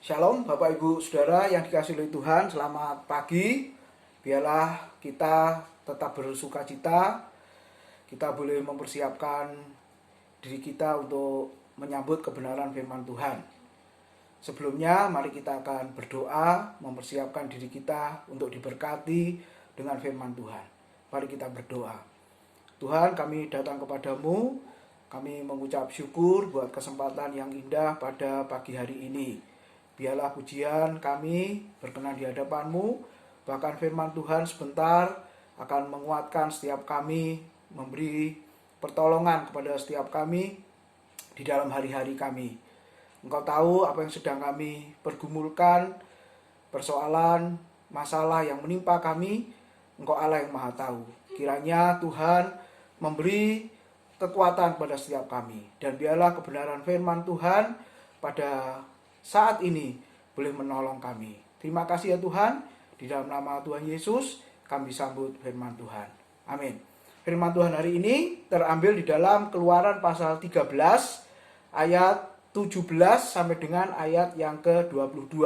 Shalom Bapak Ibu Saudara yang dikasihi oleh Tuhan, selamat pagi. Biarlah kita tetap bersuka cita, kita boleh mempersiapkan diri kita untuk menyambut kebenaran firman Tuhan. Sebelumnya mari kita akan berdoa, mempersiapkan diri kita untuk diberkati dengan firman Tuhan. Mari kita berdoa. Tuhan, kami datang kepadamu, kami mengucap syukur buat kesempatan yang indah pada pagi hari ini. Biarlah pujian kami berkenan di hadapan-Mu, bahkan firman Tuhan sebentar akan menguatkan setiap kami, memberi pertolongan kepada setiap kami di dalam hari-hari kami. Engkau tahu apa yang sedang kami pergumulkan, persoalan, masalah yang menimpa kami, Engkau Allah yang Maha Tahu. Kiranya Tuhan memberi kekuatan pada setiap kami, dan biarlah kebenaran firman Tuhan pada saat ini boleh menolong kami. Terima kasih ya Tuhan, di dalam nama Tuhan Yesus kami sambut firman Tuhan. Amin. Firman Tuhan hari ini terambil di dalam Keluaran pasal 13 ayat 17 sampai dengan ayat yang ke-22.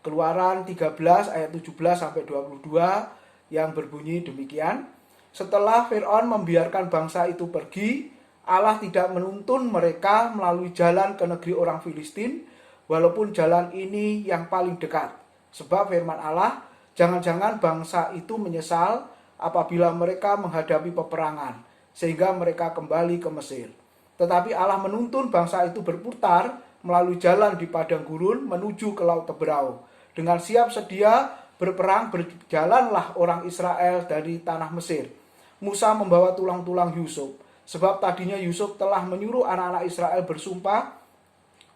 Keluaran 13 ayat 17 sampai 22 yang berbunyi demikian. Setelah Fir'aun membiarkan bangsa itu pergi, Allah tidak menuntun mereka melalui jalan ke negeri orang Filistin, walaupun jalan ini yang paling dekat. Sebab firman Allah, jangan-jangan bangsa itu menyesal apabila mereka menghadapi peperangan, sehingga mereka kembali ke Mesir. Tetapi Allah menuntun bangsa itu berputar melalui jalan di padang gurun menuju ke Laut Teberau. Dengan siap sedia berperang berjalanlah orang Israel dari tanah Mesir. Musa membawa tulang-tulang Yusuf, sebab tadinya Yusuf telah menyuruh anak-anak Israel bersumpah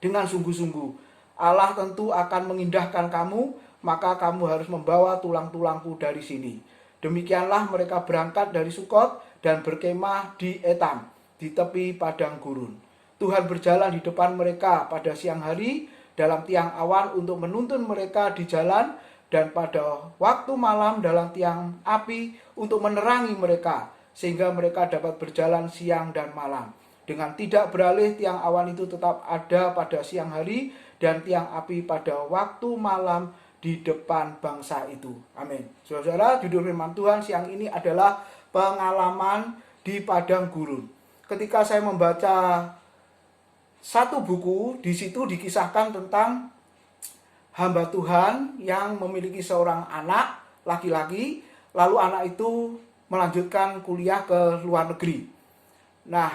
dengan sungguh-sungguh, Allah tentu akan mengindahkan kamu, maka kamu harus membawa tulang-tulangku dari sini. Demikianlah mereka berangkat dari Sukot dan berkemah di Etam, di tepi padang gurun. Tuhan berjalan di depan mereka pada siang hari dalam tiang awan untuk menuntun mereka di jalan, dan pada waktu malam dalam tiang api untuk menerangi mereka, sehingga mereka dapat berjalan siang dan malam. Dengan tidak beralih, tiang awan itu tetap ada pada siang hari dan tiang api pada waktu malam di depan bangsa itu. Amin. Saudara, judul firman Tuhan siang ini adalah pengalaman di padang gurun. Ketika saya membaca satu buku, di situ dikisahkan tentang hamba Tuhan yang memiliki seorang anak laki-laki, lalu anak itu melanjutkan kuliah ke luar negeri. Nah,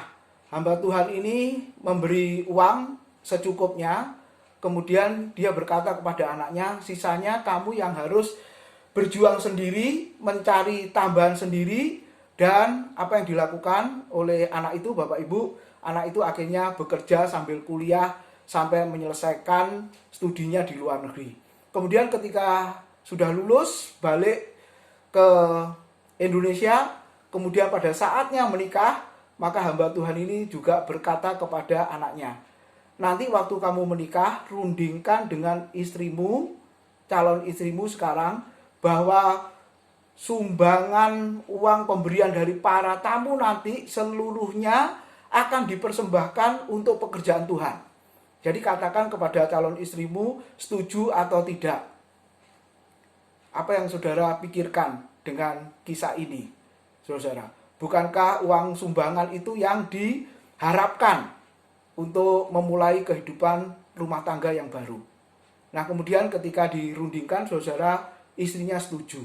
hamba Tuhan ini memberi uang secukupnya, kemudian dia berkata kepada anaknya, sisanya kamu yang harus berjuang sendiri, mencari tambahan sendiri. Dan apa yang dilakukan oleh anak itu, Bapak Ibu, anak itu akhirnya bekerja sambil kuliah sampai menyelesaikan studinya di luar negeri. Kemudian ketika sudah lulus, balik ke Indonesia, kemudian pada saatnya menikah, maka hamba Tuhan ini juga berkata kepada anaknya, nanti waktu kamu menikah, rundingkan dengan istrimu, calon istrimu sekarang, bahwa sumbangan uang pemberian dari para tamu nanti seluruhnya akan dipersembahkan untuk pekerjaan Tuhan. Jadi katakan kepada calon istrimu setuju atau tidak. Apa yang saudara pikirkan dengan kisah ini, saudara? Bukankah uang sumbangan itu yang diharapkan untuk memulai kehidupan rumah tangga yang baru? Nah, kemudian ketika dirundingkan, saudara, istrinya setuju.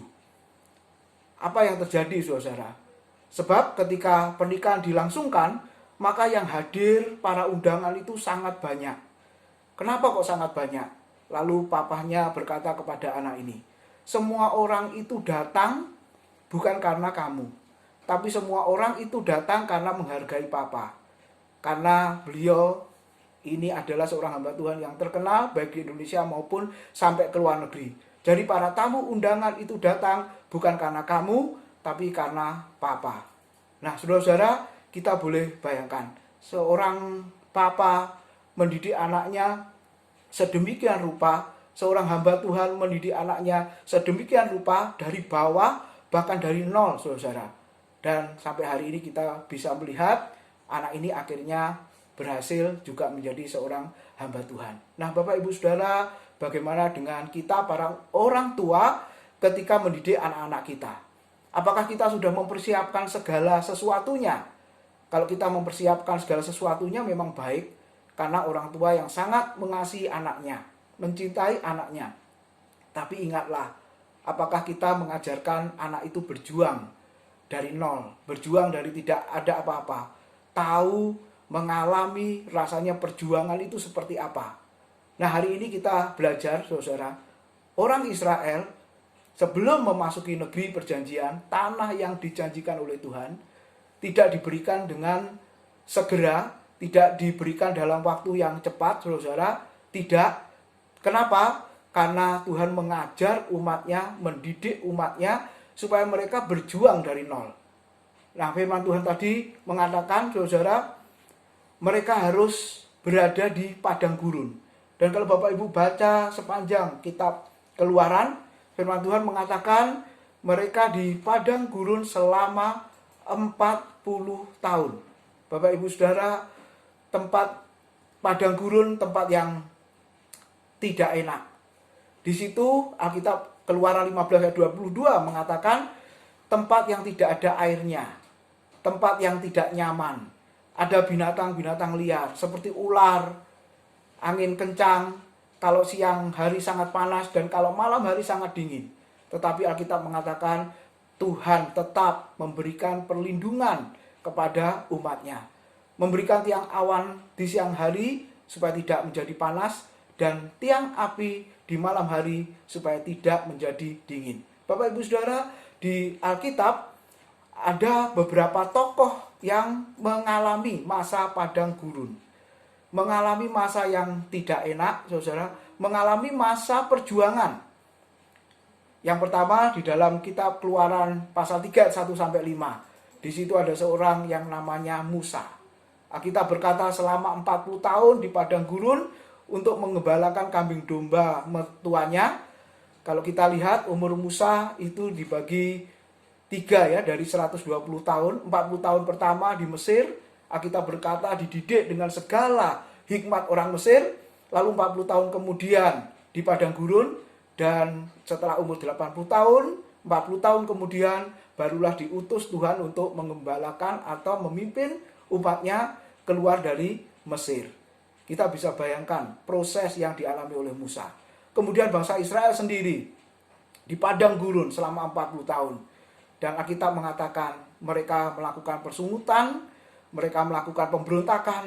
Apa yang terjadi, saudara? Sebab ketika pernikahan dilangsungkan, maka yang hadir para undangan itu sangat banyak. Kenapa kok sangat banyak? Lalu papahnya berkata kepada anak ini, semua orang itu datang bukan karena kamu, tapi semua orang itu datang karena menghargai papa. Karena beliau ini adalah seorang hamba Tuhan yang terkenal baik di Indonesia maupun sampai ke luar negeri. Jadi para tamu undangan itu datang bukan karena kamu, tapi karena papa. Nah, saudara-saudara, kita boleh bayangkan seorang papa mendidik anaknya sedemikian rupa, seorang hamba Tuhan mendidik anaknya sedemikian rupa dari bawah, bahkan dari nol, saudara-saudara. Dan sampai hari ini kita bisa melihat anak ini akhirnya berhasil juga menjadi seorang hamba Tuhan. Nah, Bapak Ibu Saudara, bagaimana dengan kita para orang tua ketika mendidik anak-anak kita? Apakah kita sudah mempersiapkan segala sesuatunya? Kalau kita mempersiapkan segala sesuatunya memang baik, karena orang tua yang sangat mengasihi anaknya, mencintai anaknya. Tapi ingatlah, apakah kita mengajarkan anak itu berjuang dari nol, berjuang dari tidak ada apa-apa, tahu, mengalami rasanya perjuangan itu seperti apa. Nah, hari ini kita belajar, saudara, orang Israel sebelum memasuki negeri perjanjian, tanah yang dijanjikan oleh Tuhan, tidak diberikan dengan segera, tidak diberikan dalam waktu yang cepat, saudara. Tidak. Kenapa? Karena Tuhan mengajar umatnya, mendidik umatnya, supaya mereka berjuang dari nol. Nah, firman Tuhan tadi mengatakan, saudara, mereka harus berada di padang gurun. Dan kalau Bapak Ibu baca sepanjang kitab Keluaran, firman Tuhan mengatakan mereka di padang gurun selama 40 tahun. Bapak Ibu Saudara, tempat padang gurun, tempat yang tidak enak. Di situ Alkitab Keluaran 15 ayat 22 mengatakan tempat yang tidak ada airnya, tempat yang tidak nyaman. Ada binatang-binatang liar seperti ular, angin kencang, kalau siang hari sangat panas dan kalau malam hari sangat dingin. Tetapi Alkitab mengatakan Tuhan tetap memberikan perlindungan kepada umatnya. Memberikan tiang awan di siang hari supaya tidak menjadi panas, dan tiang api di malam hari supaya tidak menjadi dingin. Bapak Ibu Saudara, di Alkitab ada beberapa tokoh yang mengalami masa padang gurun. Mengalami masa yang tidak enak, saudara. Mengalami masa perjuangan. Yang pertama di dalam kitab Keluaran pasal 3 ayat 1-5. Di situ ada seorang yang namanya Musa. Kita berkata selama 40 tahun di padang gurun untuk mengembalakan kambing domba mertuanya. Kalau kita lihat umur Musa itu dibagi 3 ya, dari 120 tahun. 40 tahun pertama di Mesir, kita berkata dididik dengan segala hikmat orang Mesir. Lalu 40 tahun kemudian di padang gurun, dan setelah umur 80 tahun, 40 tahun kemudian barulah diutus Tuhan untuk mengembalakan atau memimpin umatnya keluar dari Mesir. Kita bisa bayangkan proses yang dialami oleh Musa. Kemudian bangsa Israel sendiri di padang gurun selama 40 tahun. Dan Alkitab mengatakan mereka melakukan persungutan, mereka melakukan pemberontakan,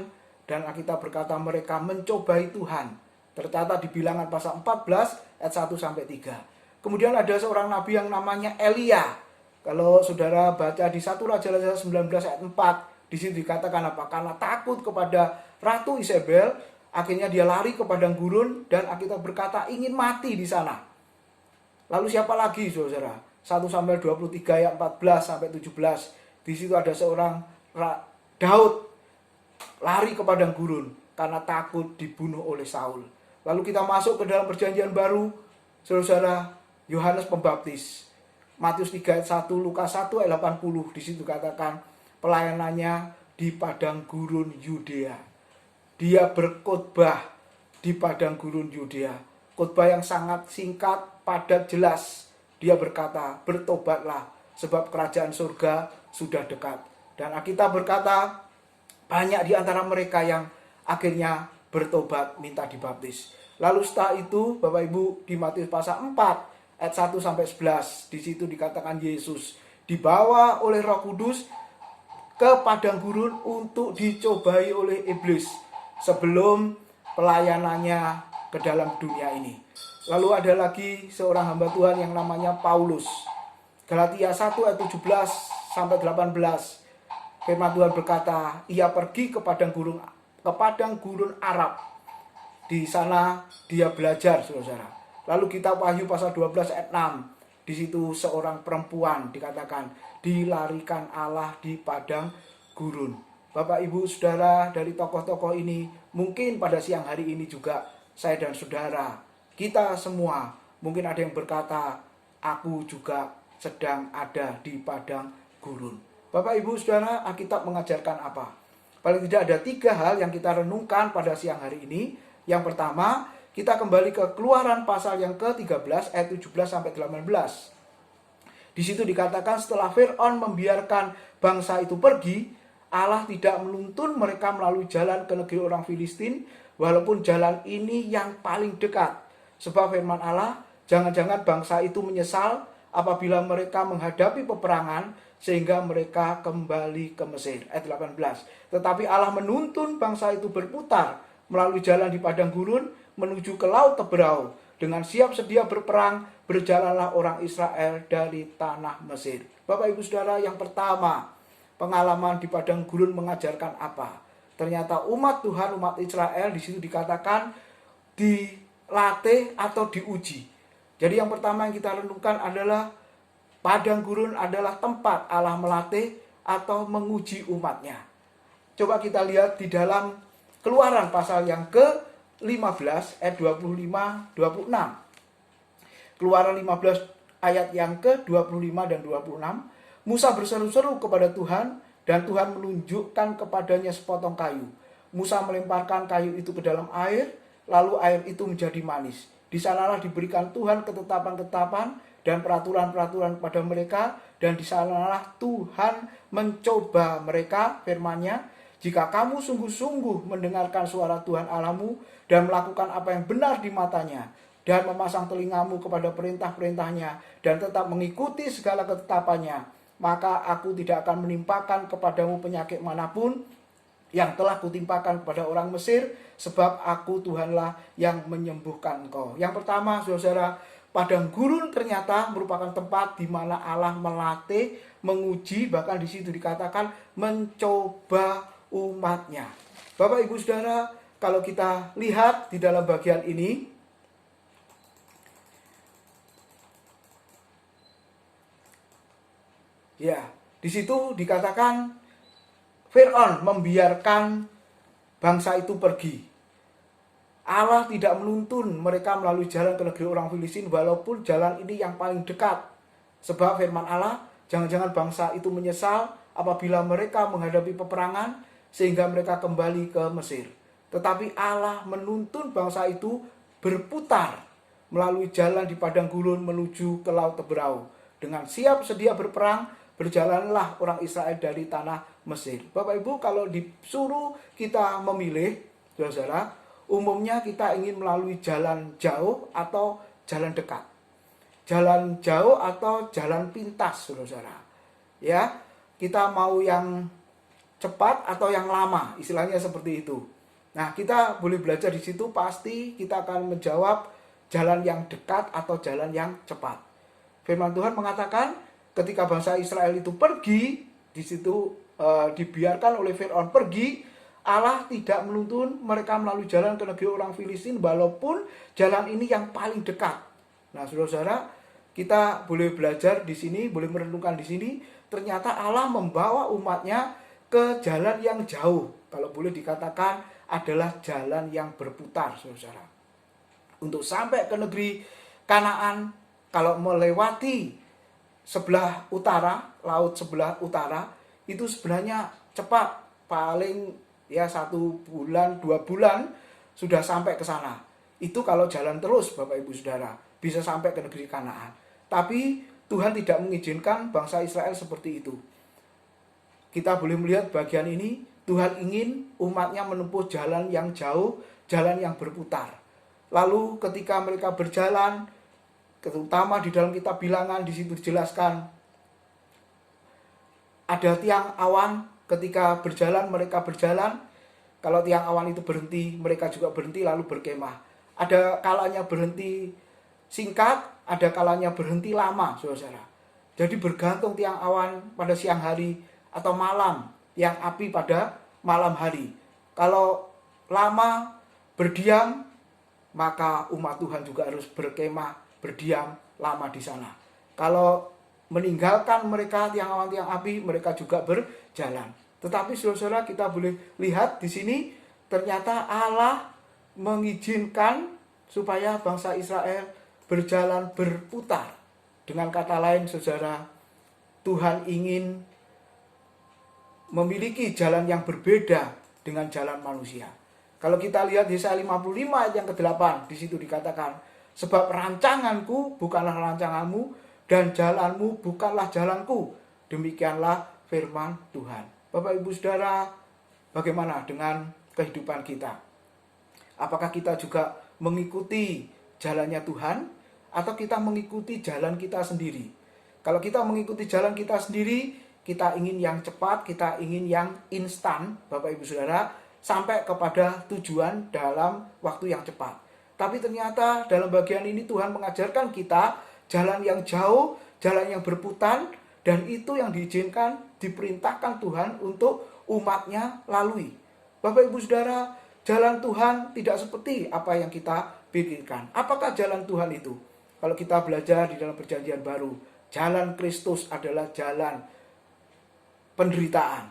dan Alkitab berkata mereka mencobai Tuhan. Tercatat di Bilangan pasal 14 ayat 1-3. Kemudian ada seorang nabi yang namanya Elia. Kalau saudara baca di 1 Raja-Raja 19 ayat 4, di situ dikatakan apa? Karena takut kepada Ratu Isabel, akhirnya dia lari ke padang gurun, dan Alkitab berkata ingin mati di sana. Lalu siapa lagi, saudara? 1-23 ayat 14-17. Di situ ada seorang Daud lari ke padang gurun karena takut dibunuh oleh Saul. Lalu kita masuk ke dalam perjanjian baru, saudara, Yohanes Pembaptis. Matius 3 ayat 1, Lukas 1 ayat 80. Di situ katakan pelayanannya di padang gurun Yudea. Dia berkhotbah di padang gurun Yudea. Khotbah yang sangat singkat, padat, jelas. Dia berkata, bertobatlah sebab kerajaan surga sudah dekat. Dan Alkitab berkata, banyak di antara mereka yang akhirnya bertobat minta dibaptis. Lalu setelah itu, Bapak Ibu, di Matius pasal 4 ayat 1-11, di situ dikatakan Yesus dibawa oleh Roh Kudus ke padang gurun untuk dicobai oleh iblis sebelum pelayanannya ke dalam dunia ini. Lalu ada lagi seorang hamba Tuhan yang namanya Paulus. Galatia 1 ayat 17-18. Firman Tuhan berkata, ia pergi ke padang gurun Arab. Di sana dia belajar, saudara. Lalu kitab Wahyu pasal 12 ayat 6. Di situ seorang perempuan dikatakan dilarikan Allah di padang gurun. Bapak Ibu Saudara, dari tokoh-tokoh ini, mungkin pada siang hari ini juga saya dan saudara, kita semua mungkin ada yang berkata, aku juga sedang ada di padang gurun. Bapak Ibu Saudara, Alkitab mengajarkan apa? Paling tidak ada 3 hal yang kita renungkan pada siang hari ini. Yang pertama, kita kembali ke Keluaran pasal yang ke-13 ayat 17 sampai 18. Di situ dikatakan setelah Fir'aun membiarkan bangsa itu pergi, Allah tidak menuntun mereka melalui jalan ke negeri orang Filistin, walaupun jalan ini yang paling dekat. Sebab firman Allah, jangan-jangan bangsa itu menyesal apabila mereka menghadapi peperangan, sehingga mereka kembali ke Mesir. Ayat 18. Tetapi Allah menuntun bangsa itu berputar melalui jalan di padang gurun menuju ke laut Teberau. Dengan siap sedia berperang, berjalanlah orang Israel dari tanah Mesir. Bapak Ibu Saudara, yang pertama, pengalaman di padang gurun mengajarkan apa? Ternyata umat Tuhan, umat Israel di situ dikatakan dilatih atau diuji. Jadi yang pertama yang kita renungkan adalah padang gurun adalah tempat Allah melatih atau menguji umatnya. Coba kita lihat di dalam Keluaran pasal yang ke-15 ayat 25-26. Keluaran 15 ayat yang ke-25 dan 26. Musa berseru-seru kepada Tuhan, dan Tuhan menunjukkan kepadanya sepotong kayu. Musa melemparkan kayu itu ke dalam air, lalu air itu menjadi manis. Di sanalah diberikan Tuhan ketetapan-ketetapan dan peraturan-peraturan kepada mereka, dan di sanalah Tuhan mencoba mereka, firman-Nya, jika kamu sungguh-sungguh mendengarkan suara Tuhan Allahmu dan melakukan apa yang benar di matanya, dan memasang telingamu kepada perintah-perintahnya, dan tetap mengikuti segala ketetapannya, maka aku tidak akan menimpakan kepadamu penyakit manapun yang telah kutimpakan kepada orang Mesir, sebab aku Tuhanlah yang menyembuhkan engkau. Yang pertama, saudara, padang gurun ternyata merupakan tempat di mana Allah melatih, menguji, bahkan di situ dikatakan mencoba umatnya. Bapak Ibu Saudara, kalau kita lihat di dalam bagian ini, ya, di situ dikatakan Fir'aun membiarkan bangsa itu pergi. Allah tidak menuntun mereka melalui jalan ke negeri orang Filistin, walaupun jalan ini yang paling dekat. Sebab firman Allah, jangan-jangan bangsa itu menyesal apabila mereka menghadapi peperangan, sehingga mereka kembali ke Mesir. Tetapi Allah menuntun bangsa itu berputar melalui jalan di padang gurun menuju ke laut Teberau. Dengan siap sedia berperang, berjalanlah orang Israel dari tanah Mesir. Bapak Ibu, kalau disuruh kita memilih, saudara, umumnya kita ingin melalui jalan jauh atau jalan dekat. Jalan jauh atau jalan pintas, saudara. Ya, kita mau yang cepat atau yang lama, istilahnya seperti itu. Nah, kita boleh belajar di situ, pasti kita akan menjawab jalan yang dekat atau jalan yang cepat. Firman Tuhan mengatakan, ketika bangsa Israel itu pergi, di situ dibiarkan oleh Fir'aun pergi, Allah tidak menuntun mereka melalui jalan ke negeri orang Filistin, walaupun jalan ini yang paling dekat. Nah, saudara-saudara, kita boleh belajar di sini, boleh merenungkan di sini, ternyata Allah membawa umatnya ke jalan yang jauh, kalau boleh dikatakan adalah jalan yang berputar, saudara. Untuk sampai ke negeri Kanaan, kalau melewati sebelah utara, laut sebelah utara, itu sebenarnya cepat, paling ya 1 bulan, 2 bulan sudah sampai ke sana. Itu kalau jalan terus, Bapak Ibu Saudara, bisa sampai ke negeri Kanaan. Tapi Tuhan tidak mengizinkan bangsa Israel seperti itu. Kita boleh melihat bagian ini, Tuhan ingin umatnya menempuh jalan yang jauh, jalan yang berputar. Lalu ketika mereka berjalan, terutama di dalam kitab Bilangan, di situ dijelaskan ada tiang awan. Ketika berjalan, mereka berjalan. Kalau tiang awan itu berhenti, mereka juga berhenti lalu berkemah. Ada kalanya berhenti singkat, ada kalanya berhenti lama, saudara. Jadi bergantung tiang awan pada siang hari atau malam, tiang api pada malam hari. Kalau lama berdiam, maka umat Tuhan juga harus berkemah, berdiam lama di sana. Kalau meninggalkan mereka tiang awan, tiang api, mereka juga berjalan. Tetapi saudara-saudara, kita boleh lihat di sini, ternyata Allah mengizinkan supaya bangsa Israel berjalan berputar. Dengan kata lain, saudara, Tuhan ingin memiliki jalan yang berbeda dengan jalan manusia. Kalau kita lihat Yesaya 55 ayat yang ke-8, di situ dikatakan, sebab rancanganku bukanlah rancanganmu dan jalanmu bukanlah jalanku. Demikianlah firman Tuhan. Bapak Ibu Saudara, bagaimana dengan kehidupan kita? Apakah kita juga mengikuti jalannya Tuhan atau kita mengikuti jalan kita sendiri? Kalau kita mengikuti jalan kita sendiri, kita ingin yang cepat, kita ingin yang instan, Bapak Ibu Saudara, sampai kepada tujuan dalam waktu yang cepat. Tapi ternyata dalam bagian ini Tuhan mengajarkan kita jalan yang jauh, jalan yang berputar, dan itu yang diizinkan, diperintahkan Tuhan untuk umatnya lalui. Bapak Ibu Saudara, jalan Tuhan tidak seperti apa yang kita pikirkan. Apakah jalan Tuhan itu? Kalau kita belajar di dalam perjanjian baru, jalan Kristus adalah jalan penderitaan,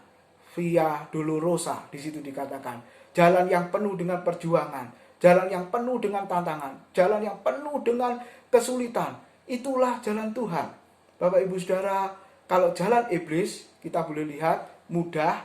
via dolorosa, di situ dikatakan. Jalan yang penuh dengan perjuangan, jalan yang penuh dengan tantangan, jalan yang penuh dengan kesulitan. Itulah jalan Tuhan. Bapak Ibu Saudara, kalau jalan iblis, kita boleh lihat mudah,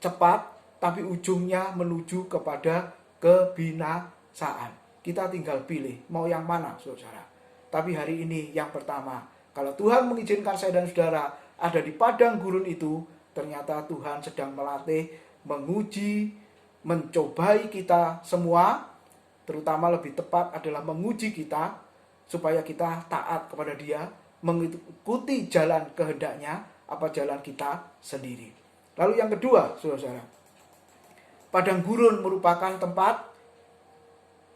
cepat, tapi ujungnya menuju kepada kebinasaan. Kita tinggal pilih, mau yang mana, saudara. Tapi hari ini yang pertama, kalau Tuhan mengizinkan saya dan saudara ada di padang gurun itu, ternyata Tuhan sedang melatih, menguji, mencobai kita semua, terutama lebih tepat adalah menguji kita, supaya kita taat kepada Dia, mengikuti jalan kehendaknya, apa jalan kita sendiri. Lalu yang kedua, saudara, padang gurun merupakan tempat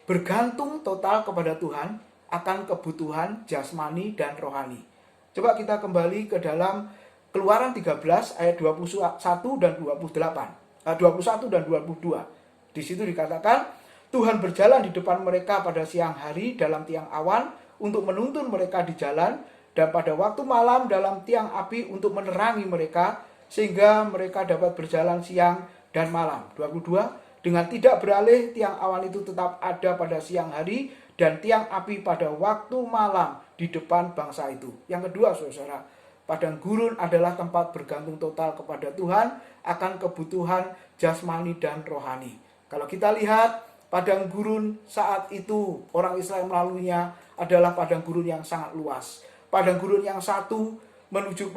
bergantung total kepada Tuhan akan kebutuhan jasmani dan rohani. Coba kita kembali ke dalam Keluaran 13 ayat 21 dan 28. 21 dan 22. Di situ dikatakan, Tuhan berjalan di depan mereka pada siang hari dalam tiang awan untuk menuntun mereka di jalan, dan pada waktu malam dalam tiang api untuk menerangi mereka, sehingga mereka dapat berjalan siang dan malam. 22. Dengan tidak beralih, tiang awan itu tetap ada pada siang hari dan tiang api pada waktu malam di depan bangsa itu. Yang kedua, saudara, padang gurun adalah tempat bergantung total kepada Tuhan akan kebutuhan jasmani dan rohani. Kalau kita lihat padang gurun saat itu orang Israel melaluinya adalah padang gurun yang sangat luas. Padang gurun yang satu menuju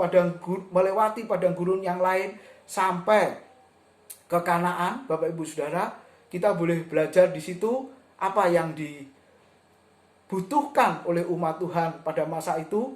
melewati padang gurun yang lain sampai ke Kanaan. Bapak Ibu Saudara, kita boleh belajar di situ apa yang dibutuhkan oleh umat Tuhan pada masa itu.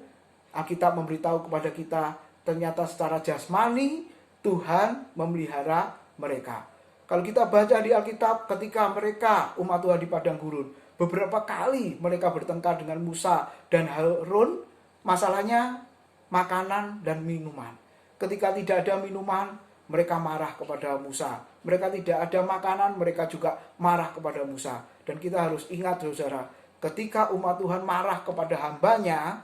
Alkitab memberitahu kepada kita, ternyata secara jasmani Tuhan memelihara mereka. Kalau kita baca di Alkitab, ketika mereka umat Tuhan di padang gurun, beberapa kali mereka bertengkar dengan Musa dan Harun. Masalahnya makanan dan minuman. Ketika tidak ada minuman, mereka marah kepada Musa. Mereka tidak ada makanan, mereka juga marah kepada Musa. Dan kita harus ingat, saudara, ketika umat Tuhan marah kepada hambanya,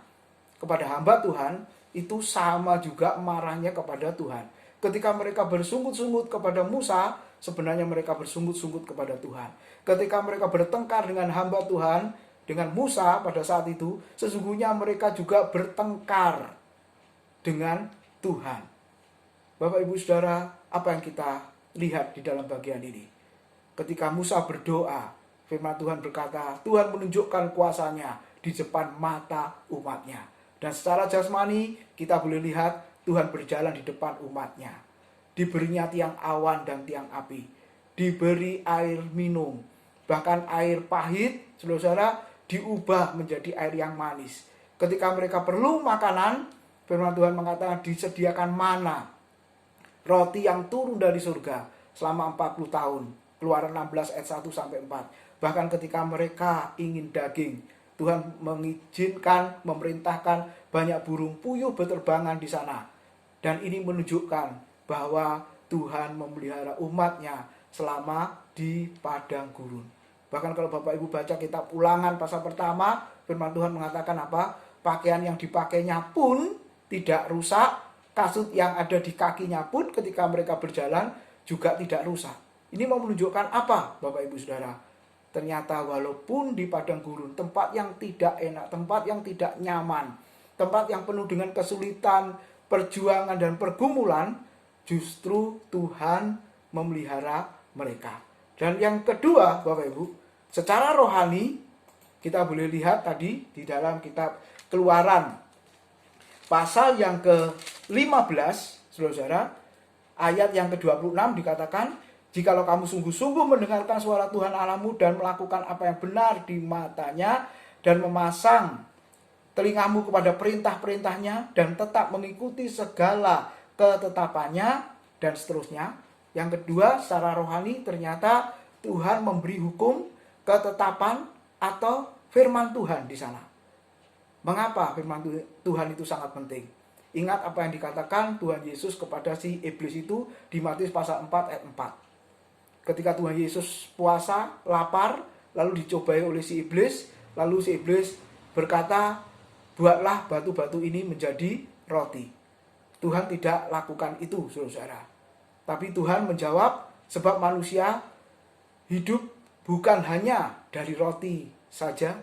kepada hamba Tuhan, itu sama juga marahnya kepada Tuhan. Ketika mereka bersungut-sungut kepada Musa, sebenarnya mereka bersungut-sungut kepada Tuhan. Ketika mereka bertengkar dengan hamba Tuhan, dengan Musa pada saat itu, sesungguhnya mereka juga bertengkar dengan Tuhan. Bapak Ibu Saudara, apa yang kita lihat di dalam bagian ini? Ketika Musa berdoa, firman Tuhan berkata, Tuhan menunjukkan kuasanya di depan mata umatnya. Dan secara jasmani kita boleh lihat Tuhan berjalan di depan umatnya. Diberinya tiang awan dan tiang api. Diberi air minum. Bahkan air pahit, saudara, diubah menjadi air yang manis. Ketika mereka perlu makanan, firman Tuhan mengatakan disediakan mana. Roti yang turun dari surga selama 40 tahun. Keluaran 16 ayat 1 sampai 4. Bahkan ketika mereka ingin daging, Tuhan mengizinkan, memerintahkan banyak burung puyuh berterbangan di sana. Dan ini menunjukkan bahwa Tuhan memelihara umatnya selama di padang gurun. Bahkan kalau Bapak Ibu baca kitab Ulangan pasal pertama, firman Tuhan mengatakan apa? Pakaian yang dipakainya pun tidak rusak, kasut yang ada di kakinya pun ketika mereka berjalan juga tidak rusak. Ini mau menunjukkan apa, Bapak Ibu Saudara? Ternyata walaupun di padang gurun, tempat yang tidak enak, tempat yang tidak nyaman, tempat yang penuh dengan kesulitan, perjuangan dan pergumulan, justru Tuhan memelihara mereka. Dan yang kedua, Bapak Ibu, secara rohani kita boleh lihat tadi di dalam kitab Keluaran pasal yang ke-15, Saudara, ayat yang ke-26 dikatakan, jikalau kamu sungguh-sungguh mendengarkan suara Tuhan Allahmu dan melakukan apa yang benar di matanya dan memasang telingamu kepada perintah-perintahnya dan tetap mengikuti segala ketetapannya dan seterusnya. Yang kedua, secara rohani ternyata Tuhan memberi hukum, ketetapan atau firman Tuhan di sana. Mengapa firman Tuhan itu sangat penting? Ingat apa yang dikatakan Tuhan Yesus kepada si iblis itu di Matius pasal 4 ayat 4. Ketika Tuhan Yesus puasa, lapar, lalu dicobai oleh si iblis, lalu si iblis berkata, buatlah batu-batu ini menjadi roti. Tuhan tidak lakukan itu, saudara. Tapi Tuhan menjawab, sebab manusia hidup bukan hanya dari roti saja,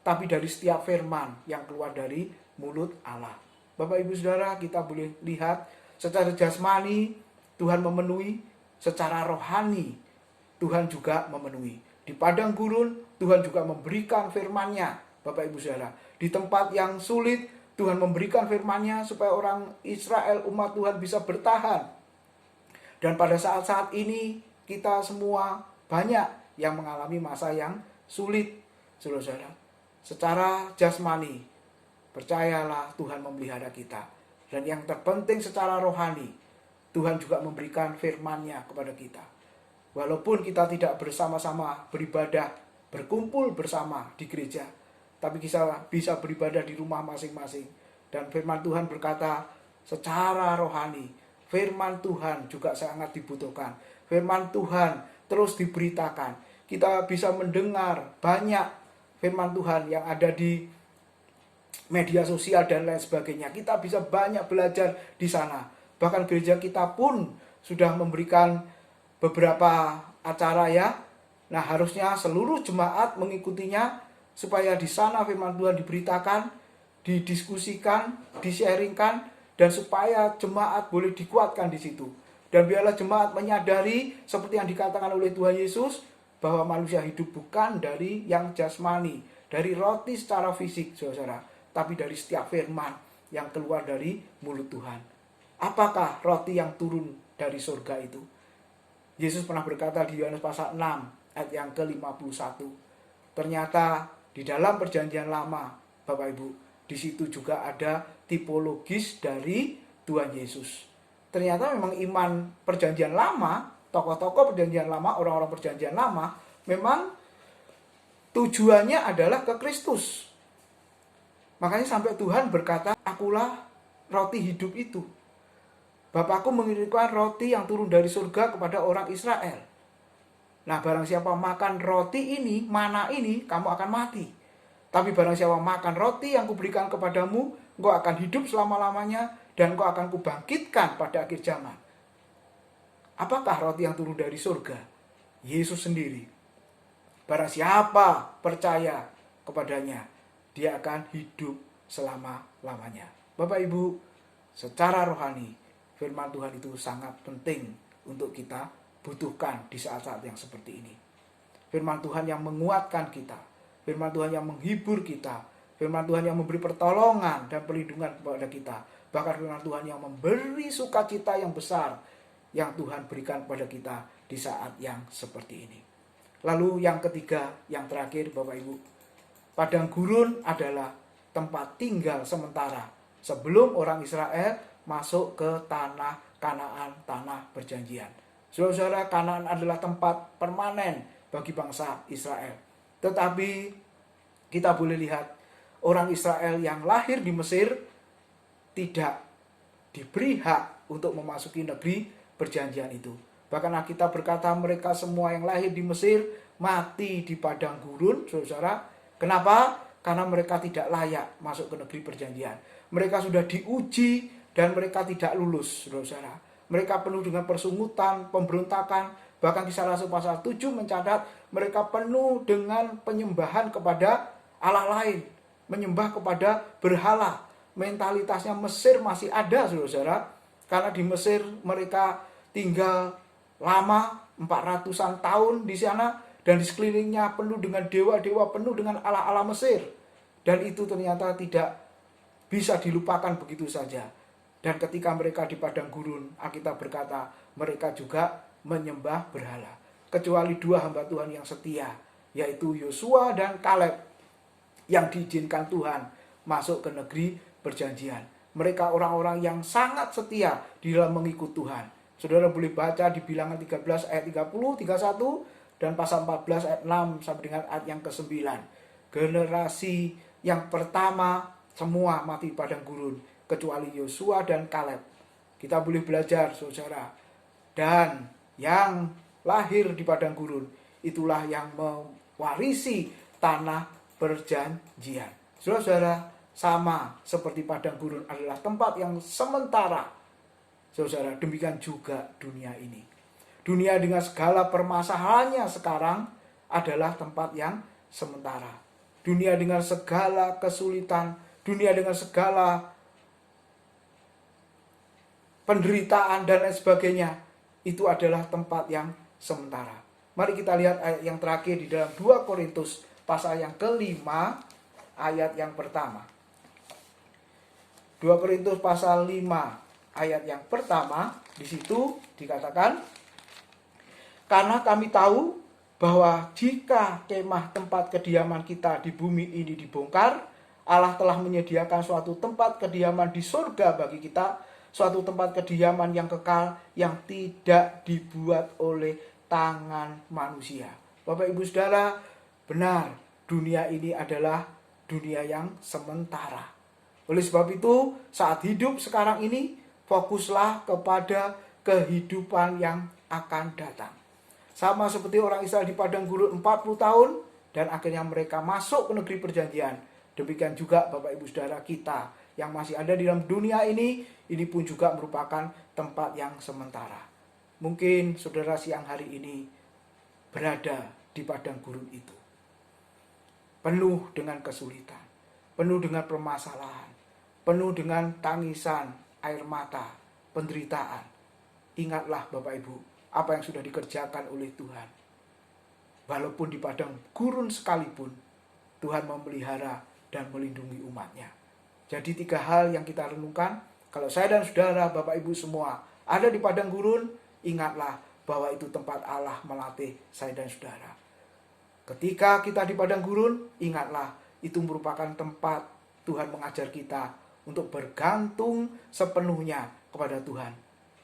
tapi dari setiap firman yang keluar dari mulut Allah. Bapak Ibu Saudara, kita boleh lihat secara jasmani Tuhan memenuhi, secara rohani Tuhan juga memenuhi. Di padang gurun Tuhan juga memberikan firman-Nya, Bapak Ibu Saudara. Di tempat yang sulit Tuhan memberikan firman-Nya supaya orang Israel, umat Tuhan bisa bertahan. Dan pada saat-saat ini kita semua banyak yang mengalami masa yang sulit, saudara. Secara jasmani, percayalah Tuhan memelihara kita. Dan yang terpenting secara rohani, Tuhan juga memberikan firman-Nya kepada kita. Walaupun kita tidak bersama-sama beribadah, berkumpul bersama di gereja, tapi kita bisa beribadah di rumah masing-masing. Dan firman Tuhan berkata, secara rohani, firman Tuhan juga sangat dibutuhkan. Firman Tuhan terus diberitakan. Kita bisa mendengar banyak firman Tuhan yang ada di media sosial dan lain sebagainya. Kita bisa banyak belajar di sana. Bahkan gereja kita pun sudah memberikan beberapa acara ya. Nah, harusnya seluruh jemaat mengikutinya supaya di sana firman Tuhan diberitakan, didiskusikan, di-sharingkan, dan supaya jemaat boleh dikuatkan di situ. Dan biarlah jemaat menyadari seperti yang dikatakan oleh Tuhan Yesus, bahwa manusia hidup bukan dari yang jasmani, dari roti secara fisik, saudara, tapi dari setiap firman yang keluar dari mulut Tuhan. Apakah roti yang turun dari surga itu? Yesus pernah berkata di Yohanes pasal 6 ayat yang ke-51. Ternyata di dalam perjanjian lama, Bapak Ibu, di situ juga ada tipologis dari Tuhan Yesus. Ternyata memang iman perjanjian lama, tokoh-tokoh perjanjian lama, orang-orang perjanjian lama, memang tujuannya adalah ke Kristus. Makanya sampai Tuhan berkata, akulah roti hidup itu. Bapakku mengirimkan roti yang turun dari surga kepada orang Israel. Nah, barang siapa makan roti ini, mana ini, kamu akan mati. Tapi barang siapa makan roti yang kuberikan kepadamu, engkau akan hidup selama-lamanya, dan engkau akan kubangkitkan pada akhir zaman. Apakah roti yang turun dari surga? Yesus sendiri. Barang siapa percaya kepadanya, dia akan hidup selama-lamanya. Bapak Ibu, secara rohani, firman Tuhan itu sangat penting untuk kita butuhkan di saat-saat yang seperti ini. Firman Tuhan yang menguatkan kita, firman Tuhan yang menghibur kita, firman Tuhan yang memberi pertolongan dan perlindungan kepada kita, bahkan firman Tuhan yang memberi sukacita yang besar yang Tuhan berikan kepada kita di saat yang seperti ini. Lalu yang ketiga, yang terakhir Bapak Ibu, padang gurun adalah tempat tinggal sementara sebelum orang Israel masuk ke tanah Kanaan, tanah perjanjian. Saudara-saudara, Kanaan adalah tempat permanen bagi bangsa Israel. Tetapi kita boleh lihat orang Israel yang lahir di Mesir tidak diberi hak untuk memasuki negeri perjanjian itu. Bahkan Alkitab berkata mereka semua yang lahir di Mesir mati di padang gurun, saudara. Kenapa? Karena mereka tidak layak masuk ke negeri perjanjian. Mereka sudah diuji dan mereka tidak lulus, saudara. Mereka penuh dengan persungutan, pemberontakan. Bahkan Kisah Rasul pasal 7 mencatat mereka penuh dengan penyembahan kepada Allah lain, menyembah kepada berhala. Mentalitasnya Mesir masih ada, saudara. Karena di Mesir mereka tinggal lama, 400-an tahun di sana, dan di sekelilingnya penuh dengan dewa-dewa, penuh dengan ala-ala Mesir. Dan itu ternyata tidak bisa dilupakan begitu saja. Dan ketika mereka di padang gurun, Alkitab berkata, mereka juga menyembah berhala. Kecuali dua hamba Tuhan yang setia, yaitu Yosua dan Kaleb, yang diizinkan Tuhan masuk ke negeri perjanjian. Mereka orang-orang yang sangat setia di dalam mengikut Tuhan. Saudara boleh baca di Bilangan 13 ayat 30, 31, dan pasal 14 ayat 6 sampai dengan ayat yang ke-9. Generasi yang pertama semua mati di padang gurun, kecuali Yosua dan Kaleb. Kita boleh belajar, saudara. Dan yang lahir di padang gurun, itulah yang mewarisi tanah perjanjian. Saudara, sama seperti padang gurun adalah tempat yang sementara. Saudara, demikian juga dunia ini. Dunia dengan segala permasalahannya sekarang adalah tempat yang sementara. Dunia dengan segala kesulitan, dunia dengan segala penderitaan dan lain sebagainya, itu adalah tempat yang sementara. Mari kita lihat ayat yang terakhir di dalam 2 Korintus pasal yang ke-5 ayat yang pertama. 2 Korintus pasal 5 ayat yang pertama, di situ dikatakan, karena kami tahu bahwa jika kemah tempat kediaman kita di bumi ini dibongkar, Allah telah menyediakan suatu tempat kediaman di surga bagi kita, suatu tempat kediaman yang kekal yang tidak dibuat oleh tangan manusia. Bapak Ibu Saudara, benar, dunia ini adalah dunia yang sementara. Oleh sebab itu, saat hidup sekarang ini, fokuslah kepada kehidupan yang akan datang. Sama seperti orang Israel di padang gurun 40 tahun, dan akhirnya mereka masuk ke negeri perjanjian. Demikian juga Bapak Ibu Saudara kita yang masih ada di dalam dunia ini pun juga merupakan tempat yang sementara. Mungkin saudara siang hari ini berada di padang gurun itu. Penuh dengan kesulitan, penuh dengan permasalahan, penuh dengan tangisan, air mata, penderitaan. Ingatlah Bapak Ibu, apa yang sudah dikerjakan oleh Tuhan. Walaupun di padang gurun sekalipun, Tuhan memelihara dan melindungi umatnya. Jadi 3 hal yang kita renungkan, kalau saya dan saudara, Bapak Ibu semua ada di padang gurun, ingatlah bahwa itu tempat Allah melatih saya dan saudara. Ketika kita di padang gurun, ingatlah itu merupakan tempat Tuhan mengajar kita untuk bergantung sepenuhnya kepada Tuhan.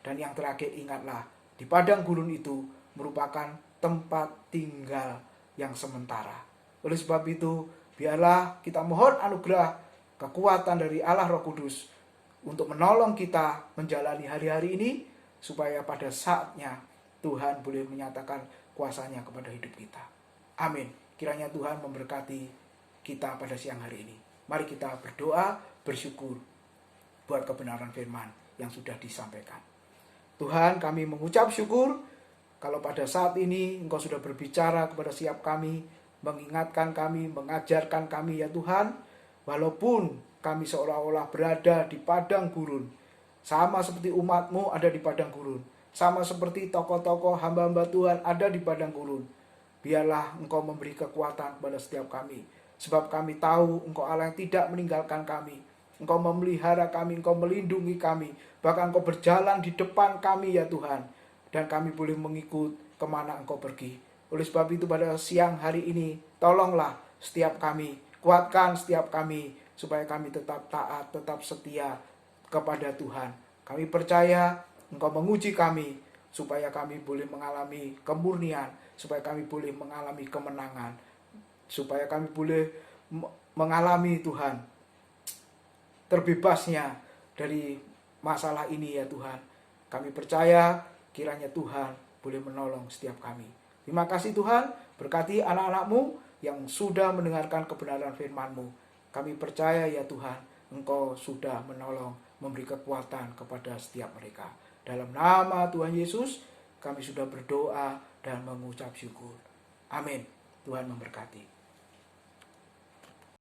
Dan yang terakhir, ingatlah di padang gurun itu merupakan tempat tinggal yang sementara. Oleh sebab itu, biarlah kita mohon anugerah kekuatan dari Allah Roh Kudus untuk menolong kita menjalani hari-hari ini, supaya pada saatnya Tuhan boleh menyatakan kuasanya kepada hidup kita. Amin. Kiranya Tuhan memberkati kita pada siang hari ini. Mari kita berdoa, bersyukur buat kebenaran firman yang sudah disampaikan. Tuhan, kami mengucap syukur kalau pada saat ini Engkau sudah berbicara kepada setiap kami, mengingatkan kami, mengajarkan kami ya Tuhan, walaupun kami seolah-olah berada di padang gurun, sama seperti umat-Mu ada di padang gurun, sama seperti tokoh-tokoh hamba-hamba Tuhan ada di padang gurun. Biarlah Engkau memberi kekuatan kepada setiap kami, sebab kami tahu Engkau Allah yang tidak meninggalkan kami. Engkau memelihara kami, Engkau melindungi kami, bahkan Engkau berjalan di depan kami ya Tuhan, dan kami boleh mengikut kemana Engkau pergi. Oleh sebab itu pada siang hari ini, tolonglah setiap kami, kuatkan setiap kami, supaya kami tetap taat, tetap setia kepada Tuhan. Kami percaya Engkau menguji kami, supaya kami boleh mengalami kemurnian, supaya kami boleh mengalami kemenangan, supaya kami boleh mengalami Tuhan terbebasnya dari masalah ini ya Tuhan. Kami percaya kiranya Tuhan boleh menolong setiap kami. Terima kasih Tuhan, berkati anak-anak-Mu yang sudah mendengarkan kebenaran firman-Mu. Kami percaya ya Tuhan, Engkau sudah menolong, memberi kekuatan kepada setiap mereka. Dalam nama Tuhan Yesus, kami sudah berdoa dan mengucap syukur. Amin. Tuhan memberkati.